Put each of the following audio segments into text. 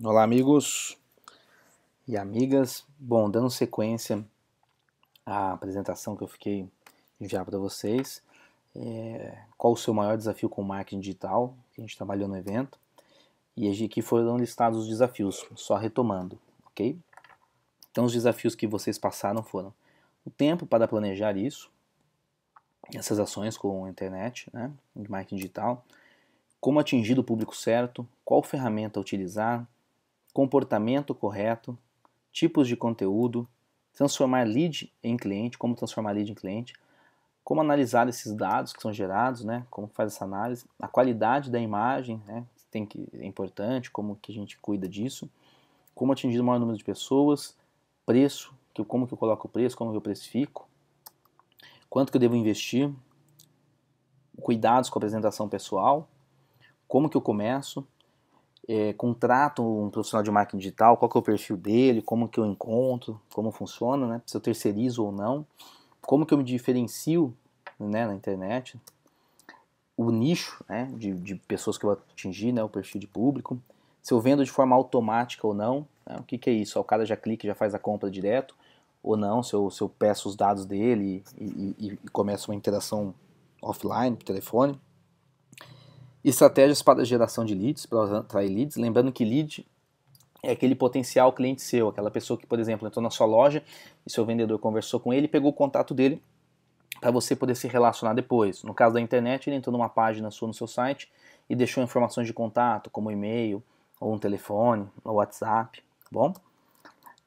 Olá, amigos e amigas. Bom, dando sequência à apresentação que eu fiquei enviar para vocês, qual o seu maior desafio com o marketing digital, que a gente trabalhou no evento, e aqui foram listados os desafios, só retomando, ok? Então, os desafios que vocês passaram foram o tempo para planejar isso, essas ações com a internet, né, de marketing digital, como atingir o público certo, qual ferramenta utilizar, comportamento correto, tipos de conteúdo, transformar lead em cliente, como transformar lead em cliente, como analisar esses dados que são gerados, né, como faz essa análise, a qualidade da imagem, né, é importante, como que a gente cuida disso, como atingir o maior número de pessoas, preço, como que eu coloco o preço, como que eu precifico, quanto que eu devo investir, cuidados com a apresentação pessoal, como que eu começo, contrato um profissional de marketing digital, qual que é o perfil dele, como que eu encontro, como funciona, né, se eu terceirizo ou não, como que eu me diferencio, né, na internet, o nicho, né, de pessoas que eu vou atingir, né, o perfil de público, se eu vendo de forma automática ou não, né, o que que é isso, o cara já clica e já faz a compra direto, ou não, se eu peço os dados dele e começo uma interação offline, por telefone. Estratégias para geração de leads, para atrair leads, lembrando que lead é aquele potencial cliente seu, aquela pessoa que, por exemplo, entrou na sua loja e seu vendedor conversou com ele e pegou o contato dele para você poder se relacionar depois. No caso da internet, ele entrou numa página sua no seu site e deixou informações de contato, como e-mail, ou um telefone, ou WhatsApp, tá bom?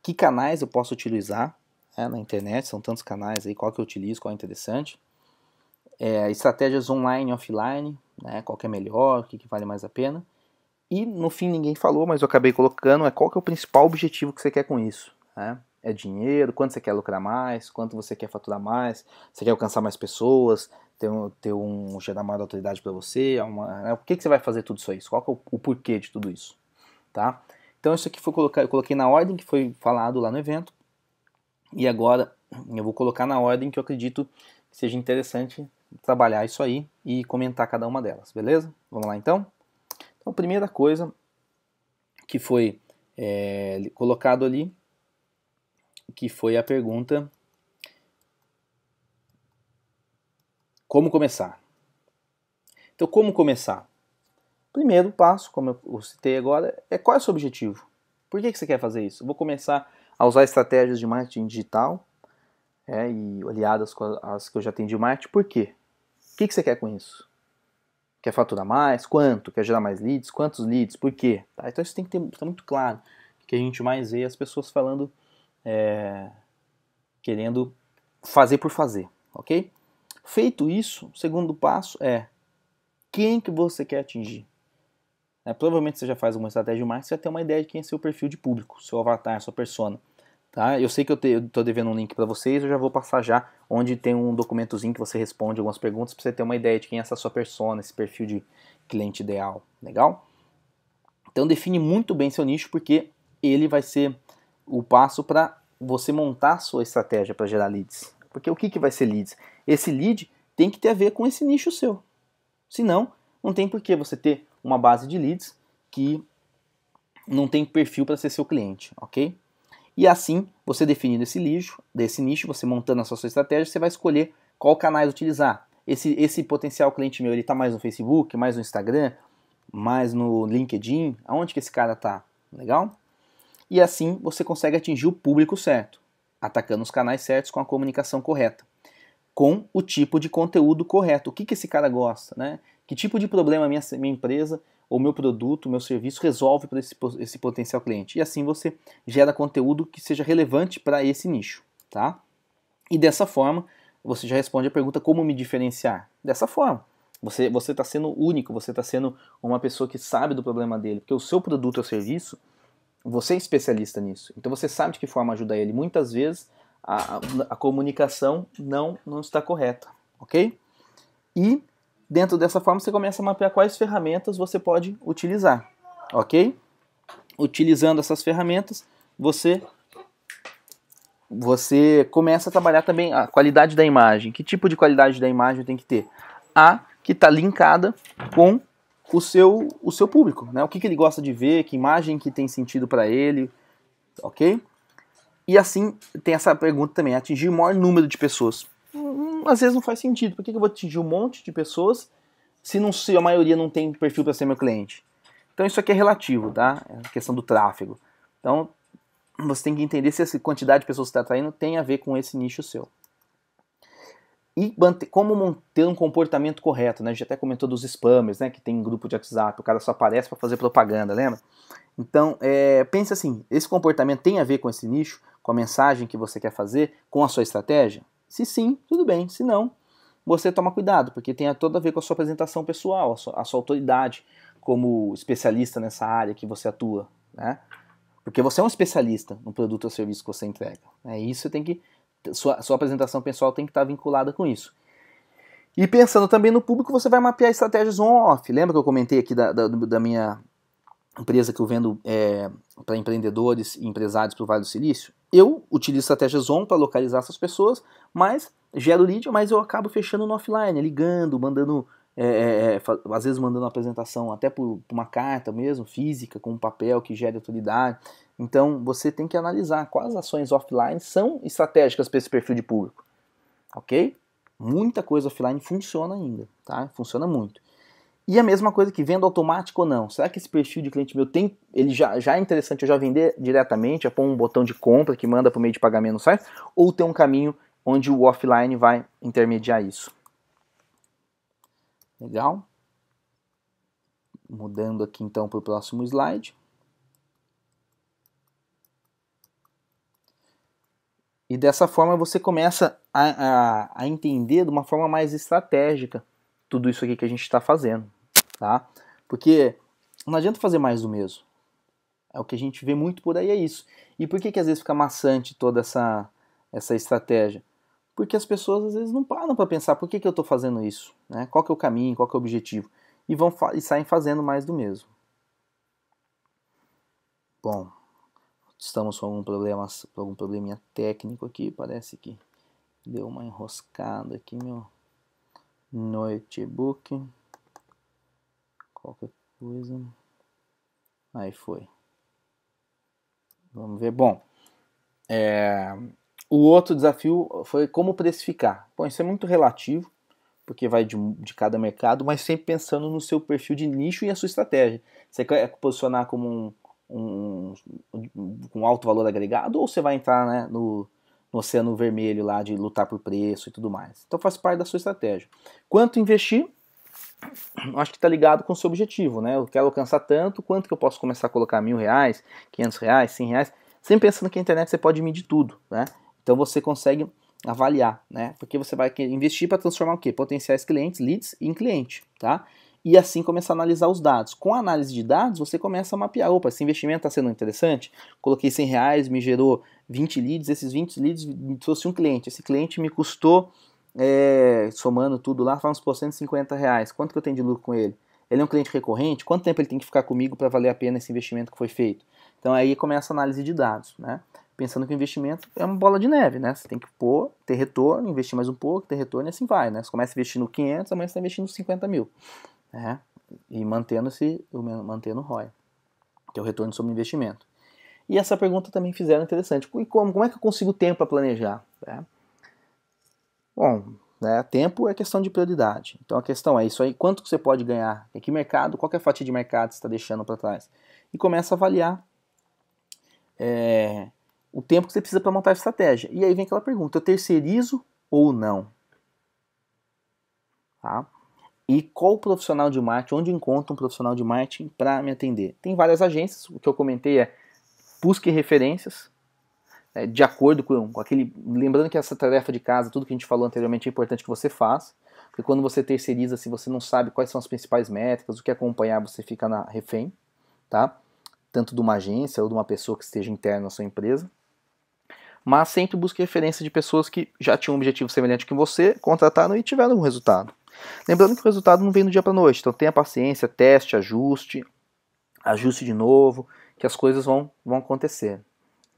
Que canais eu posso utilizar na internet? São tantos canais aí, qual que eu utilizo, qual é interessante. Estratégias online e offline, né, qual que é melhor, o que vale mais a pena. E no fim ninguém falou, mas eu acabei colocando, qual que é o principal objetivo que você quer com isso, né? É dinheiro, quanto você quer lucrar mais, quanto você quer faturar mais, você quer alcançar mais pessoas, gerar maior autoridade para você, o que você vai fazer tudo isso aí, qual que é o porquê de tudo isso, tá? Então isso aqui eu coloquei na ordem que foi falado lá no evento, e agora eu vou colocar na ordem que eu acredito que seja interessante trabalhar isso aí e comentar cada uma delas, beleza? Vamos lá então? Então, a primeira coisa que foi colocado ali, que foi a pergunta: como começar? Então, como começar? Primeiro passo, como eu citei agora, qual é o seu objetivo? Por que você quer fazer isso? Eu vou começar a usar estratégias de marketing digital e aliadas com as que eu já tenho de marketing. Por quê? O que você quer com isso? Quer faturar mais? Quanto? Quer gerar mais leads? Quantos leads? Por quê? Tá? Então isso tem que estar muito claro. O que a gente mais vê as pessoas falando, querendo fazer por fazer, ok? Feito isso, o segundo passo é quem que você quer atingir. Provavelmente você já faz uma estratégia de marketing, você já tem uma ideia de quem é seu perfil de público, seu avatar, sua persona. Tá? Eu sei que eu estou devendo um link para vocês, eu já vou passar já, onde tem um documentozinho que você responde algumas perguntas para você ter uma ideia de quem é essa sua persona, esse perfil de cliente ideal. Legal? Então define muito bem seu nicho, porque ele vai ser o passo para você montar a sua estratégia para gerar leads. Porque o que vai ser leads? Esse lead tem que ter a ver com esse nicho seu. Senão, não tem por que você ter uma base de leads que não tem perfil para ser seu cliente, ok? E assim, você definindo desse nicho, você montando a sua estratégia, você vai escolher qual canais utilizar. Esse potencial cliente meu, ele está mais no Facebook, mais no Instagram, mais no LinkedIn? Aonde que esse cara está? Legal? E assim você consegue atingir o público certo, atacando os canais certos com a comunicação correta, com o tipo de conteúdo correto. O que esse cara gosta, né? Que tipo de problema minha empresa ou meu produto, meu serviço resolve para esse potencial cliente. E assim você gera conteúdo que seja relevante para esse nicho, tá? E dessa forma, você já responde a pergunta: como me diferenciar? Dessa forma. Você está sendo único, você está sendo uma pessoa que sabe do problema dele, porque o seu produto ou serviço, você é especialista nisso. Então você sabe de que forma ajudar ele. Muitas vezes a comunicação não está correta, ok? E dentro dessa forma você começa a mapear quais ferramentas você pode utilizar, ok? Utilizando essas ferramentas, você começa a trabalhar também a qualidade da imagem. Que tipo de qualidade da imagem tem que ter? A que está linkada com o seu público, né? O que ele gosta de ver, que imagem que tem sentido para ele, ok? E assim, tem essa pergunta também, atingir o maior número de pessoas. Às vezes não faz sentido. Por que eu vou atingir um monte de pessoas se a maioria não tem perfil para ser meu cliente? Então isso aqui é relativo, tá? É a questão do tráfego. Então você tem que entender se essa quantidade de pessoas que você está atraindo tem a ver com esse nicho seu. E como ter um comportamento correto, né? A gente até comentou dos spammers, né? Que tem um grupo de WhatsApp, o cara só aparece para fazer propaganda, lembra? Então, pense assim, esse comportamento tem a ver com esse nicho, com a mensagem que você quer fazer, com a sua estratégia? Se sim, tudo bem. Se não, você toma cuidado, porque tem todo a ver com a sua apresentação pessoal, a sua autoridade como especialista nessa área que você atua, né? Porque você é um especialista no produto ou serviço que você entrega. Isso tem que sua apresentação pessoal tem que estar vinculada com isso. E pensando também no público, você vai mapear estratégias on-off. Lembra que eu comentei aqui da minha empresa que eu vendo para empreendedores e empresários para o Vale do Silício? Eu utilizo estratégias on para localizar essas pessoas, mas gero lead, mas eu acabo fechando no offline, ligando, mandando, às vezes mandando uma apresentação até por uma carta mesmo, física, com um papel que gere autoridade. Então você tem que analisar quais ações offline são estratégicas para esse perfil de público, ok? Muita coisa offline funciona ainda, tá? Funciona muito. E a mesma coisa que venda automático ou não. Será que esse perfil de cliente meu ele já é interessante eu já vender diretamente, já pôr um botão de compra que manda para o meio de pagamento no site, ou tem um caminho onde o offline vai intermediar isso? Legal? Mudando aqui então para o próximo slide. E dessa forma você começa a entender de uma forma mais estratégica tudo isso aqui que a gente está fazendo, tá? Porque não adianta fazer mais do mesmo. É o que a gente vê muito por aí, é isso. E por que às vezes fica maçante toda essa estratégia? Porque as pessoas às vezes não param para pensar por que eu estou fazendo isso, né? Qual que é o caminho, qual que é o objetivo. E saem fazendo mais do mesmo. Bom, estamos com algum probleminha técnico aqui, parece que deu uma enroscada aqui meu notebook. Qualquer coisa. Aí foi. Vamos ver. Bom, o outro desafio foi como precificar. Bom, isso é muito relativo, porque vai de cada mercado, mas sempre pensando no seu perfil de nicho e a sua estratégia. Você quer posicionar como com alto valor agregado, ou você vai entrar, né, no oceano vermelho lá de lutar por preço e tudo mais. Então faz parte da sua estratégia. Quanto investir? Acho que está ligado com o seu objetivo, né? Eu quero alcançar tanto, quanto que eu posso começar a colocar R$1.000, R$500, R$100, sempre pensando que a internet você pode medir tudo, né? Então você consegue avaliar, né? Porque você vai investir para transformar o quê? Potenciais clientes, leads em cliente, tá? E assim começar a analisar os dados. Com a análise de dados, você começa a mapear. Opa, esse investimento está sendo interessante? Coloquei R$100, me gerou 20 leads, esses 20 leads me trouxe um cliente. Esse cliente me custou, somando tudo lá, vamos por R$150. Quanto que eu tenho de lucro com ele? Ele é um cliente recorrente? Quanto tempo ele tem que ficar comigo para valer a pena esse investimento que foi feito? Então aí começa a análise de dados, né? Pensando que o investimento é uma bola de neve, né? Você tem que ter retorno, investir mais um pouco, ter retorno e assim vai, né? Você começa investindo 500, amanhã você está investindo 50 mil, né? E mantendo o ROI, que é o retorno sobre o investimento. E essa pergunta também fizeram interessante. E como é que eu consigo tempo para planejar? Né? Bom, né, tempo é questão de prioridade. Então a questão é isso aí, quanto que você pode ganhar? Em que mercado? Qual que é a fatia de mercado que você está deixando para trás? E começa a avaliar o tempo que você precisa para montar a estratégia. E aí vem aquela pergunta, eu terceirizo ou não? Tá? E qual profissional de marketing, onde eu encontro um profissional de marketing para me atender? Tem várias agências, o que eu comentei é busque referências, de acordo com aquele... Lembrando que essa tarefa de casa, tudo que a gente falou anteriormente, é importante que você faça, porque quando você terceiriza, se você não sabe quais são as principais métricas, o que acompanhar, você fica na refém, tá? Tanto de uma agência ou de uma pessoa que esteja interna na sua empresa. Mas sempre busque referência de pessoas que já tinham um objetivo semelhante que você, contrataram e tiveram um resultado. Lembrando que o resultado não vem do dia para a noite, então tenha paciência, teste, ajuste de novo, que as coisas vão acontecer.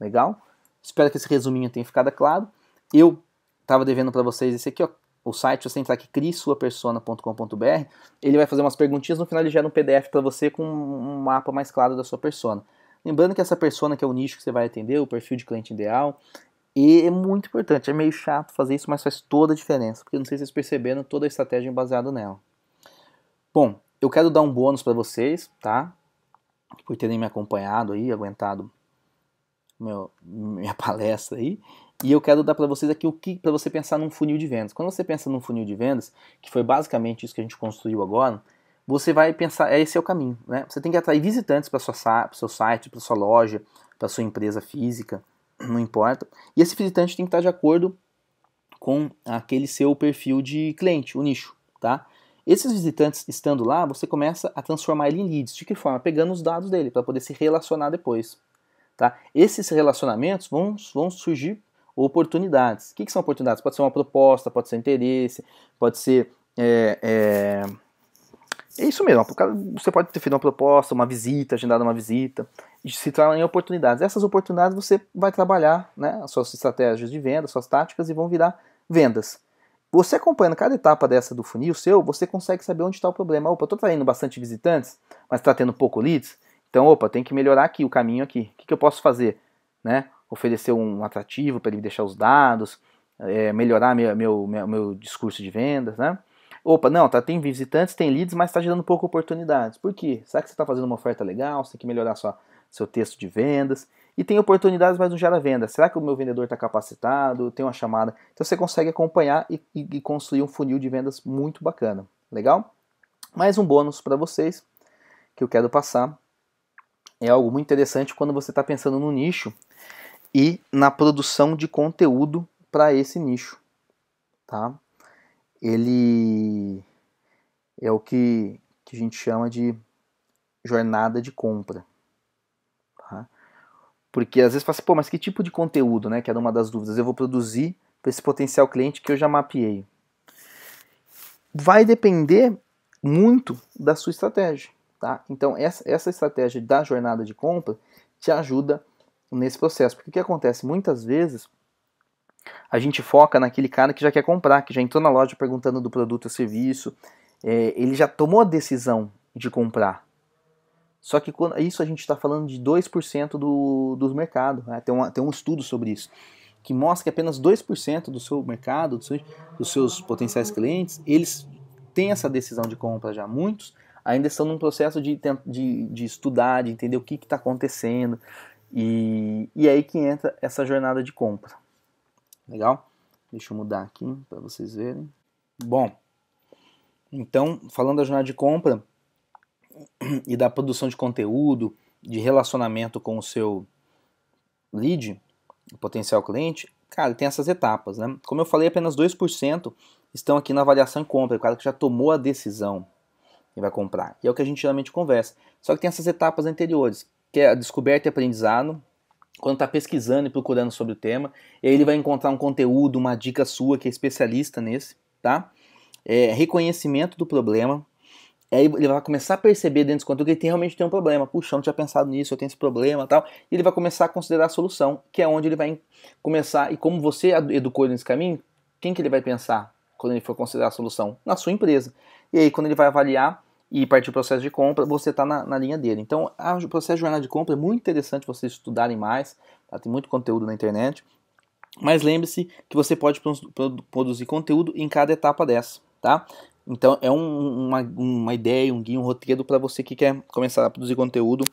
Legal? Espero que esse resuminho tenha ficado claro. Eu estava devendo para vocês esse aqui, ó, o site, se você entrar aqui, criesuapersona.com.br, ele vai fazer umas perguntinhas, no final ele gera um PDF para você com um mapa mais claro da sua persona. Lembrando que essa persona, que é o nicho que você vai atender, o perfil de cliente ideal, e é muito importante, é meio chato fazer isso, mas faz toda a diferença, porque não sei se vocês perceberam, toda a estratégia é baseada nela. Bom, eu quero dar um bônus para vocês, tá? Por terem me acompanhado aí, aguentado minha palestra aí. E eu quero dar para vocês aqui para você pensar num funil de vendas. Quando você pensa num funil de vendas, que foi basicamente isso que a gente construiu agora, você vai pensar, esse é o caminho, né? Você tem que atrair visitantes para o seu site, para sua loja, para sua empresa física, não importa. E esse visitante tem que estar de acordo com aquele seu perfil de cliente, o nicho, tá? Esses visitantes estando lá, você começa a transformar ele em leads. De que forma? Pegando os dados dele para poder se relacionar depois. Tá? Esses relacionamentos vão surgir oportunidades. O que são oportunidades? Pode ser uma proposta, pode ser interesse, pode ser... É isso mesmo, você pode ter feito uma proposta, uma visita, agendado uma visita, e se torna em oportunidades. Essas oportunidades você vai trabalhar, né, as suas estratégias de venda, suas táticas, e vão virar vendas. Você acompanhando cada etapa dessa do funil seu, você consegue saber onde está o problema. Opa, eu estou traindo bastante visitantes, mas está tendo pouco leads, então, opa, tem que melhorar aqui, o caminho aqui. O que eu posso fazer? Né? Oferecer um atrativo para ele deixar os dados, melhorar meu discurso de vendas, né? Opa, não, tem visitantes, tem leads, mas está gerando pouco oportunidades. Por quê? Será que você está fazendo uma oferta legal? Você tem que melhorar seu texto de vendas. E tem oportunidades, mas não gera venda. Será que o meu vendedor está capacitado? Tem uma chamada? Então você consegue acompanhar e construir um funil de vendas muito bacana. Legal? Mais um bônus para vocês que eu quero passar. É algo muito interessante quando você está pensando no nicho e na produção de conteúdo para esse nicho. Tá? Ele é o que a gente chama de jornada de compra. Tá? Porque às vezes fala assim, pô, mas que tipo de conteúdo, né? Que era uma das dúvidas. Eu vou produzir para esse potencial cliente que eu já mapeei. Vai depender muito da sua estratégia. Tá? Então essa estratégia da jornada de compra te ajuda nesse processo. Porque o que acontece? Muitas vezes a gente foca naquele cara que já quer comprar, que já entrou na loja perguntando do produto ou serviço, ele já tomou a decisão de comprar. Só que isso a gente está falando de 2% do mercado. Né? Tem um estudo sobre isso, que mostra que apenas 2% do seu mercado, dos seus potenciais clientes, eles têm essa decisão de compra já. Muitos ainda estão num processo de estudar, de entender o que está acontecendo, e aí que entra essa jornada de compra. Legal? Deixa eu mudar aqui para vocês verem. Bom, então, falando da jornada de compra e da produção de conteúdo, de relacionamento com o seu lead, o potencial cliente, cara, tem essas etapas, né? Como eu falei, apenas 2% estão aqui na avaliação e compra, o cara que já tomou a decisão e vai comprar. E é o que a gente geralmente conversa. Só que tem essas etapas anteriores, que é a descoberta e aprendizado, quando está pesquisando e procurando sobre o tema, e aí ele vai encontrar um conteúdo, uma dica sua que é especialista nesse, tá? Reconhecimento do problema, aí ele vai começar a perceber dentro desse conteúdo que ele realmente tem um problema. Puxa, eu não tinha pensado nisso, eu tenho esse problema e tal. E ele vai começar a considerar a solução, que é onde ele vai começar, e como você educou ele nesse caminho, quem que ele vai pensar quando ele for considerar a solução? Na sua empresa. E aí quando ele vai avaliar e partir o processo de compra, você está na linha dele. Então, o processo de jornada de compra é muito interessante vocês estudarem mais, tá? Tem muito conteúdo na internet, mas lembre-se que você pode produzir conteúdo em cada etapa dessa, tá? Então, é uma ideia, um guia, um roteiro para você que quer começar a produzir conteúdo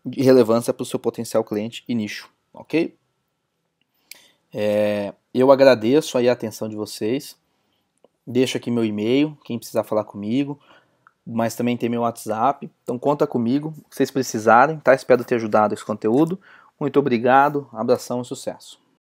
de relevância para o seu potencial cliente e nicho, ok? Eu agradeço aí a atenção de vocês, deixo aqui meu e-mail, quem precisar falar comigo, mas também tem meu WhatsApp, então conta comigo, se vocês precisarem, tá? Espero ter ajudado esse conteúdo. Muito obrigado, abração e sucesso.